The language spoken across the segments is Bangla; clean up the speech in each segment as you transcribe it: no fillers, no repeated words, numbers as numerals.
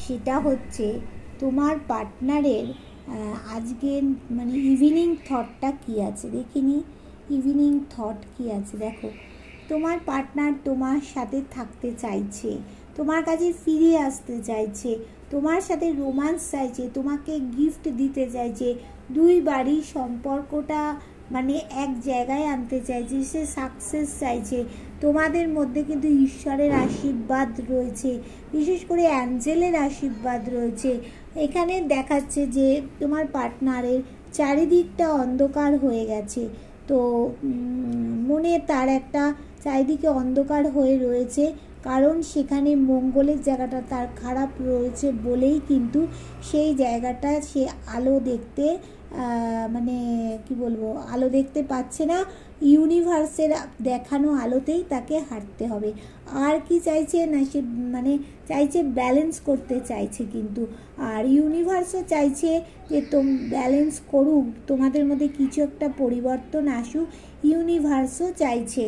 সেটা হচ্ছে তোমার পার্টনারের আজকে মানে ইভিনিং থটটা কী আছে দেখিনি। ইভিনিং থট কী আছে দেখো। তোমার পার্টনার তোমার সাথে থাকতে চাইছে, তোমার কাছে ফিরে আসতে চাইছে, তোমার সাথে রোম্যান্স চাইছে, তোমাকে গিফট দিতে চাইছে, দুই বাড়ির সম্পর্কটা মানে এক জায়গায় আনতে চাইছে, সে সাকসেস চাইছে। তোমাদের মধ্যে কিন্তু ঈশ্বরের আশীর্বাদ রয়েছে, বিশেষ করে অ্যাঞ্জেলের আশীর্বাদ রয়েছে। এখানে দেখাচ্ছে যে তোমার পার্টনারের চারিদিকটা অন্ধকার হয়ে গেছে, তো মনে তার একটা চারিদিকে অন্ধকার হয়ে রয়েছে, কারণ সেখানে মঙ্গলের জায়গাটা তার খারাপ রয়েছে বলেই কিন্তু সেই জায়গাটা সে আলো দেখতে মানে কি বলবো, আলো দেখতে পাচ্ছে না। ইউনিভার্সের দেখানো আলোতেই তাকে হাঁটতে হবে। আর কি চাইছে না, সে মানে চাইছে ব্যালেন্স করতে চাইছে কিন্তু, আর ইউনিভার্সও চাইছে যে ব্যালেন্স করুক, তোমাদের মধ্যে কিছু একটা পরিবর্তন আসুক, ইউনিভার্সও চাইছে।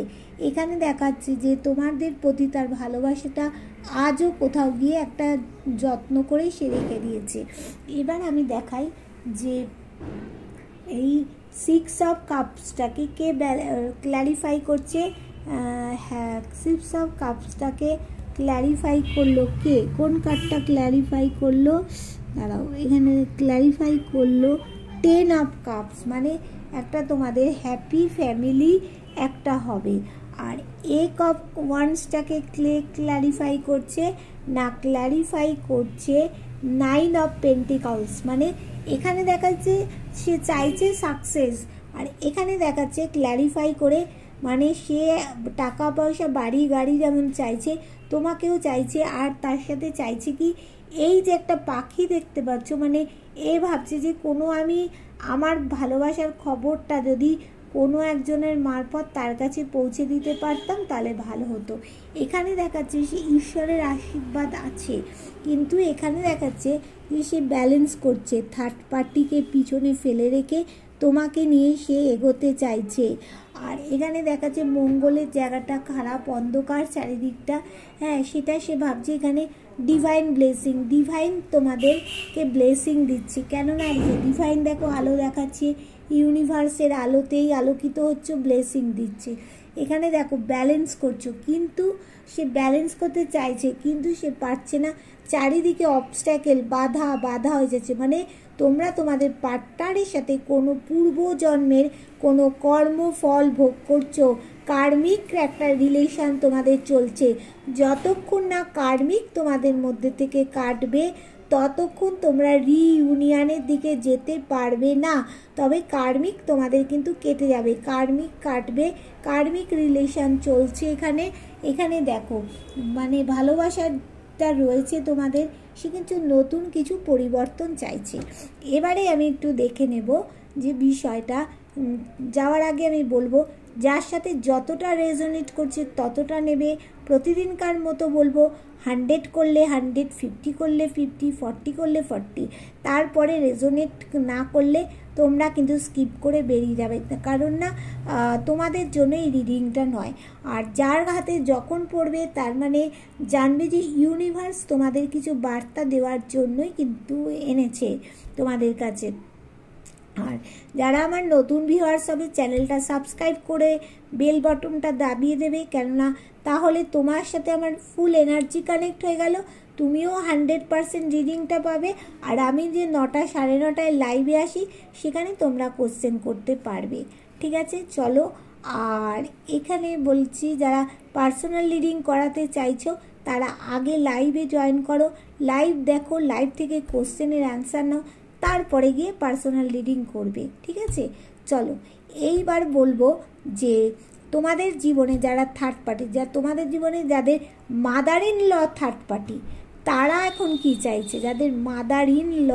এখানে দেখাচ্ছে যে তোমাদের প্রতি তার ভালোবাসাটা আজও কোথাও গিয়ে একটা যত্ন করে সে রেখে দিয়েছে। এবার আমি দেখাই যে এই 6 অফ কাপসটাকে কে ক্ল্যারিফাই করছে। হ্যাঁ, 6 অফ কাপসটাকে ক্ল্যারিফাই করলো কে, কোন কার্ডটা ক্ল্যারিফাই করলো, দাঁড়াও, এখানে ক্ল্যারিফাই করলো 10 অফ কাপস, মানে একটা তোমাদের হ্যাপি ফ্যামিলি একটা হবে। আর এক অফ ওয়ান্সটাকে ক্ল্যারিফাই করছে না, ক্ল্যারিফাই করছে 9 অফ পেন্টিকলস, মানে এখানে দেখাচ্ছে সে চাইছে সাকসেস, আর এখানে দেখাচ্ছে ক্ল্যারিফাই করে মানে সে টাকা পয়সা বাড়ি গাড়ি যেমন চাইছে তোমাকেও চাইছে। আর তার সাথে চাইছে কি, এই যে একটা পাখি দেখতে পাচ্ছ, মানে এ ভাবছে যে কোনো আমি আমার ভালোবাসার খবরটা যদি কোনো একজনের মারফত তার কাছে পৌঁছে দিতে পারতাম তাহলে ভালো হতো। এখানে দেখাচ্ছে সে ঈশ্বরের আশীর্বাদ আছে, কিন্তু এখানে দেখাচ্ছে যে সে ব্যালেন্স করছে, থার্ড পার্টিকে পিছনে ফেলে রেখে তোমাকে নিয়ে সে এগোতে চাইছে। আর এখানে দেখাচ্ছে মঙ্গলের জায়গাটা খারাপ, অন্ধকার চারিদিকটা, হ্যাঁ সেটা সে ভাবছে এখানে ডিভাইন ব্লেসিং, ডিভাইন তোমাদেরকে ব্লেসিং দিচ্ছে। কেননা ডিভাইন দেখো আলো দেখাচ্ছে, ইউনিভার্সের আলোতেই আলোকিত হচ্ছে, ব্লেসিং দিচ্ছে। এখানে দেখো ব্যালেন্স করছো, কিন্তু সে ব্যালেন্স করতে চাইছে কিন্তু সে পারছে না, চারিদিকে অবস্ট্যাকেল, বাধা হয়ে যাচ্ছে। মানে তোমরা তোমাদের পার্টনারের সাথে কোনো পূর্বজন্মের কোনো কর্মফল ভোগ করছো, কার্মিক একটা রিলেশন তোমাদের চলছে। যতক্ষণ না কার্মিক তোমাদের মধ্যে থেকে কাটবে ততক্ষণ তোমরা রিইউনিয়নের দিকে যেতে পারবে না। তবে কার্মিক তোমাদের কিন্তু কেটে যাবে, কার্মিক কাটবে, কার্মিক রিলেশন চলছে এখানে। এখানে দেখো মানে ভালোবাসাটা রয়েছে তোমাদের, সে কিন্তু নতুন কিছু পরিবর্তন চাইছে। এবারে আমি একটু দেখে নেব যে বিষয়টা, যাওয়ার আগে আমি বলবো যার সাথে যতটা রেজোনেট করছে ততটা নেবে। প্রতিদিনকার মতো বলবো 100 করলে 100, 50 করলে 50, 40 করলে 40, তারপরে রেজোনেট না করলে তোমরা কিন্তু স্কিপ করে বেরিয়ে যাবে, কারণ না তোমাদের জন্য এই রিডিংটা নয়। আর যার হাতে যখন পড়বে তার মানে জানবে যে ইউনিভার্স তোমাদের কিছু বার্তা দেওয়ার জন্যই কিন্তু এনেছে তোমাদের কাছে। আর যারা আমার নতুন ভিউয়ার্স হবে চ্যানেলটা সাবস্ক্রাইব করে বেল বাটনটা দাবিয়ে দেবে, কেননা তাহলে তোমার সাথে আমার ফুল এনার্জি কানেক্ট হয়ে গেল, তুমিও 100% রিডিংটা পাবে। আর আমি যে 9টা 9:30 লাইভে আসি সেখানে তোমরা কোশ্চেন করতে পারবে, ঠিক আছে? চলো, আর এখানে বলছি যারা পার্সোনাল রিডিং করাতে চাইছো তারা আগে লাইভে জয়েন করো, লাইভ দেখো, লাইভ থেকে কোশ্চেনের অ্যান্সার নাও, তারপরে গিয়ে পার্সোনাল রিডিং করবে, ঠিক আছে? চলো, এইবার বলবো যে তোমাদের জীবনে যারা থার্ড পার্টি, তোমাদের জীবনে যাদের mother in law third party, তারা এখন কি চাইছে? যাদের মাদার ইন ল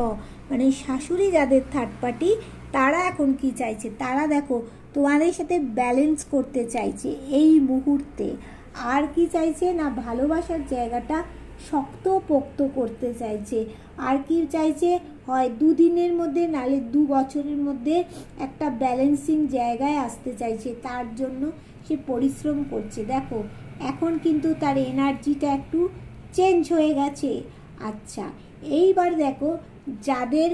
মানে শাশুড়ি যাদের থার্ড পার্টি, তারা এখন কি চাইছে? তারা দেখো তোমাদের সাথে ব্যালেন্স করতে চাইছে এই মুহূর্তে। আর কি চাইছে না, ভালোবাসার জায়গাটা শক্তপোক্ত করতে চাইছে। আর কি চাইছে, হয় 2 দিনের মধ্যে নাহলে 2 বছরের মধ্যে একটা ব্যালেন্সিং জায়গায় আসতে চাইছে, তার জন্য সে পরিশ্রম করছে। দেখো এখন কিন্তু তার এনার্জিটা একটু চেঞ্জ হয়ে গেছে। আচ্ছা, এইবার দেখো যাদের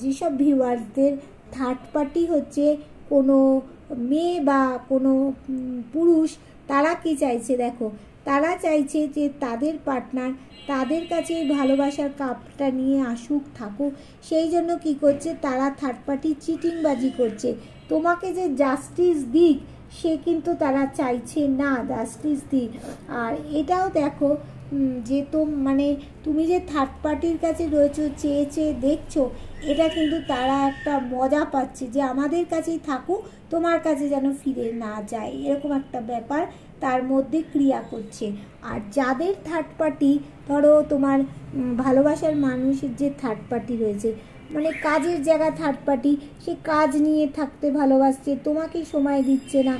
যেসব ভিউয়ার্সদের থার্ড পার্টি হচ্ছে কোনো মেয়ে বা কোনো পুরুষ, তারা কি চাইছে দেখো, তারা চাইছে যে তাদের পার্টনার তাদের কাছে ভালোবাসার কাপটা নিয়ে আসুক, থাকুক। সেই জন্য কি করছে, তারা থার্ড পার্টি চিটিংবাজি করছে। তোমাকে যে জাস্টিস দিক সে কিন্তু তারা চাইছে না জাস্টিস দিক। আর এটাও দেখো যে মানে তুমি যে থার্ড পার্টির কাছে রয়েছো, চেয়ে চেয়ে দেখছো, এটা কিন্তু তারা একটা মজা পাচ্ছে যে আমাদের কাছেই থাকুক, তোমার কাছে যেন ফিরে না যায়, এরকম একটা ব্যাপার তার মধ্যে ক্রিয়া করছে। আর যাদের থার্ড পার্টি, ধরো তোমার ভালোবাসার মানুষের যে থার্ড পার্টি রয়েছে, মানে কাজের জায়গা থার্ড পার্টি, সে কাজ নিয়ে থাকতে ভালোবাসছে, তোমাকে সময় দিচ্ছে না,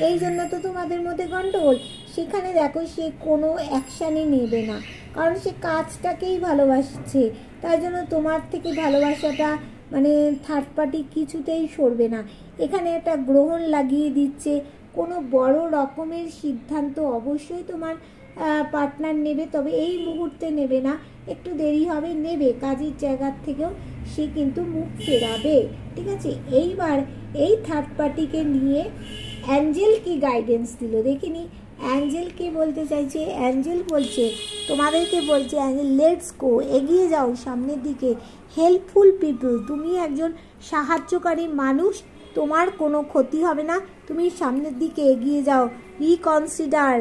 এই জন্য তো তোমাদের মধ্যে গন্ডগোল। সেখানে দেখো সে কোনো অ্যাকশানই নেবে না, কারণ সে কাজটাকেই ভালোবাসছে, তাই জন্য তোমার থেকে ভালোবাসাটা মানে থার্ড পার্টি কিছুতেই সরবে না। এখানে একটা গ্রহণ লাগিয়ে দিচ্ছে, কোনো বড় রকমের সিদ্ধান্ত অবশ্যই তোমার পার্টনার নেবে, তবে এই মুহূর্তে নেবে না, একটু দেরি হবে, নেবে, কাজের জায়গার থেকেও সে কিন্তু মুখ ফেরাবে, ঠিক আছে। এইবার এই থার্ড পার্টিকে নিয়ে অ্যাঞ্জেল কি গাইডেন্স দিল দেখিনি। অ্যাঞ্জেল কি বলতে চাইছে, অ্যাঞ্জেল বলছে তোমাদেরকে, বলছে অ্যাঞ্জেল লেটস গো, এগিয়ে যাও সামনের দিকে, হেল্পফুল পিপল, তুমি একজন সাহায্যকারী মানুষ, তোমার কোনো ক্ষতি হবে না, তুমি সামনের দিকে এগিয়ে যাও, রিকনসিডার,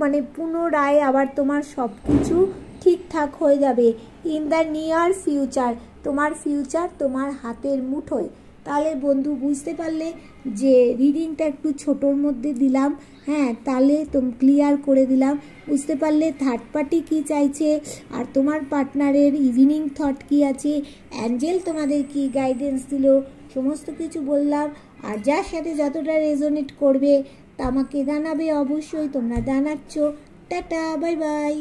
মানে পুনরায় আবার তোমার সব কিছু ঠিকঠাক হয়ে যাবে, ইন দ্য নিয়ার ফিউচার, তোমার ফিউচার তোমার হাতের মুঠোয়। তাহলে বন্ধু বুঝতে পারলে যে রিডিংটা একটু ছোটোর মধ্যে দিলাম, হ্যাঁ, তাহলে ক্লিয়ার করে দিলাম, বুঝতে পারলে থার্ড পার্টি কী চাইছে আর তোমার পার্টনারের ইভিনিং থট কী আছে, অ্যাঞ্জেল তোমাদের কি গাইডেন্স দিল, সমস্ত কিছু বললাম। আর যার সাথে যতটা রেজোনেট করবে তা আমাকে জানাবে, অবশ্যই তোমরা জানাচ্ছ। Tata, bye bye.